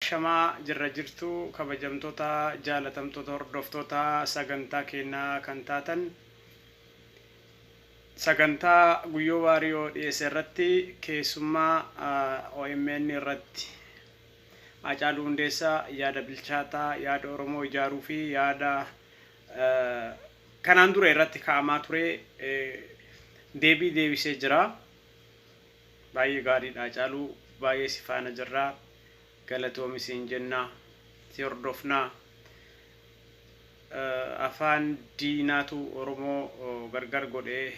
Ashamaa jirra jirtu kabajamtoota jaalatamtoota hordoftoota sagantaa keenyaa kan taatan sagantaa guyyoo waariyoo dhiyeesse irratti keessummaa OMN irratti Hacaaluu Hundeessaa yaada bilchaataa yaada Oromoo ijaaruu fi yaada kanaan dura irratti kaa'amaa ture deebii deebisee jira. Baay'ee gaariidha Hacaaluu, baay'ee si faana jirra. Galatoomi siin jenna, si hordofna. Afaan diinaatu Oromoo gargar godhee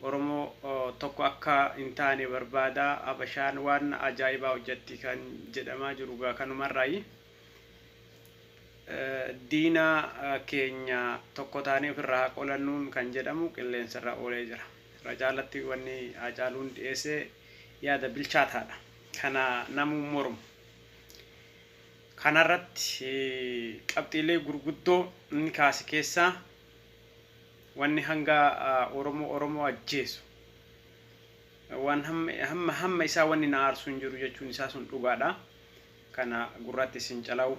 Oromoo tokko akka hin taane barbaada. Abashaan waan ajaa'ibaa hojjetti kan jedhamaa jiru kanumarraayi. Diina keenya tokko taanee ofirraa qolannuun kan jedhamu qilleensarra oolee jira. Irra caalatti wanni Hacaaluun dhiyeesse yaada bilchaataadha. Kana namuu mormu. Kanarratti qabxiilee gurguddoo inni kaase keessaa wanni hanga Oromoo ajjeesu. Waan hamma isaa wanni na aarsu hin jiru jechuun isaa sun dhugaadha. Kana gurratti isin calawu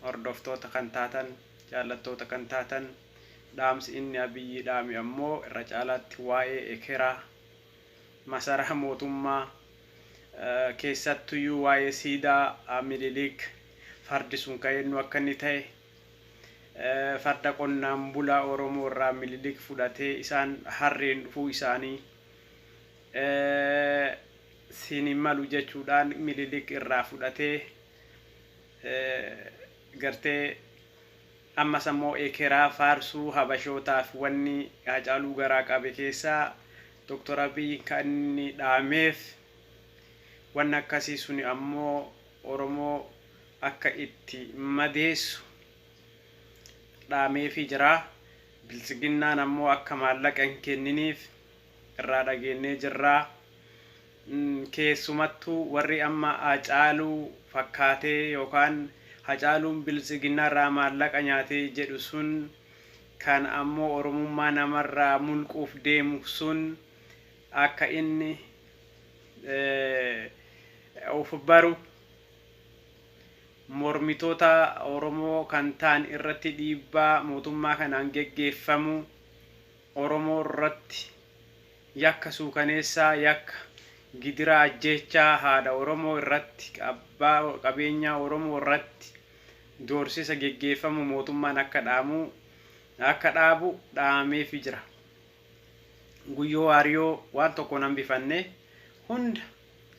hordoftoota kan taatan, jaallattoota kan taatan, dhaamsi inni Abiyyi dhaame ammoo irra caalaatti waa'ee ekeraa masaraa mootummaa keessattuyyuu waa'ee siidaa Minilik fardi sun ka'eennu akka inni ta'e farda qonnaan bulaa Oromoo irraa Minilik fudhatee isaan harreen dhufuu isaanii siin hin malu jechuudhaan Minilik irraa fudhatee gartee ammas ammoo ekeraa faarsuu habashootaaf wanni Hacaaluu garaa qabe keessaa Dr. Abiyyi kan inni dhaameef waan akkasii suni ammoo Oromoo akka itti madeessu dhaameefii jira. Biltsiginnaan ammoo akka maallaqa hin kenniniif irraa dhageenyee jirra. Keessumattuu warri amma Hacaaluu fakkaatee yookaan Hacaaluun biltsiginnaarraa maallaqa nyaatee jedhu sun kan ammoo Oromummaa namarraa mulquuf deemu sun akka inni of baru mormitoota Oromoo kan ta'an irratti dhiibbaa mootummaa kanaan geggeeffamu Oromoo irratti yakka suukaneessaa yakka gidiraa ajjeechaa haadha Oromoo irratti abbaa qabeenyaa Oromoo irratti doorsisa geggeeffamu mootummaan akka dhaabu dhaameefii jira. Guyyoo waariyoo waan tokko hambifanne hunda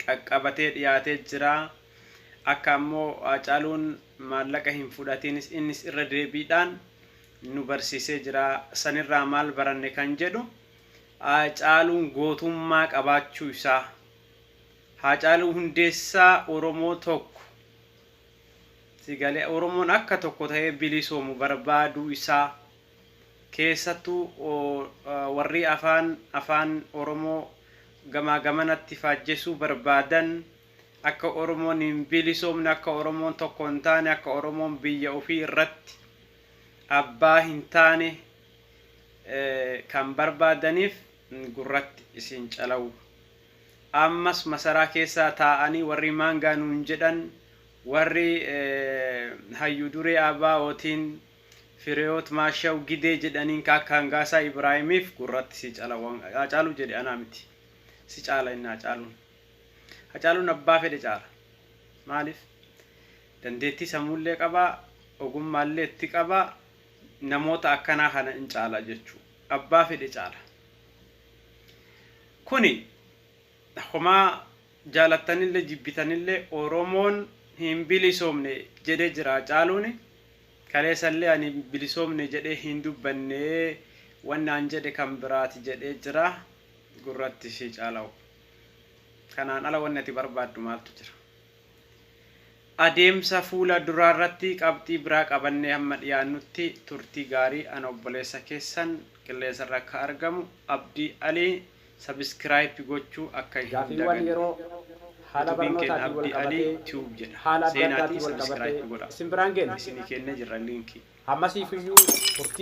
qaqqabatee dhiyaatee jira. Akka ammoo Hacaaluun maallaqa hin fudhatiinis innis irra deebiidhaan nu barsiisee jira. Sanirraa maal baranne kan jedhu Hacaaluun gootummaa qabaachuu isaa, Hacaaluu Hundeessaa Oromoo tokko sigalee Oromoon akka tokko ta'ee bilisoomu barbaaduu isaa, keessattuu warri afaan Oromoo gamaa gamanatti faajjesuu barbaadan akka Oromoon hin bilisoomne, akka Oromoon tokko hin taane, akka Oromoon biyya ofii irratti abbaa hin taane kan barbaadaniif gurratti isin calawu. Ammas masaraa keessaa taa'anii warri maangaa nuun jedhan warri Hayyuu Duree Abaa'ootiin Fireewoot Maashaw Gidee jedhaniin akka Hangaasaa Ibraahimiif gurratti si calawu. Hacaaluu jedhe anaa miti. Si caala inni Hacaaluun. Hacaaluun abbaa fedhe caala. Maaliif? Dandeettii sammuullee qabaa, ogummaallee itti qabaa, namoota akkanaa kana hin caala jechuu. Abbaa fedhe caala. Kuni homaa jaalattanillee jibbitanillee Oromoon hin bilisoomne jedhee jira. Hacaaluun kaleessallee ani bilisoomne jedhee hin dubbanne wannaan jedhe kan biraati jedhee jira. Gurratti si caalawu. Kanaan ala wanni ati barbaaddu maaltu jira? Adeemsa fuula duraarratti qabxii biraa qabannee hamma dhiyaannutti turtii gaarii ana obboleessa keessan qilleensarra akka argamu Abdii Alii subscribe gochuu akka hin daganne. Haala barnootaa Abdii Alii tube jedha. Seenaatii subscribe godha. Isin biraan geenya. Isinii kennee jirra linkii. Ammasiif iyyuu turtii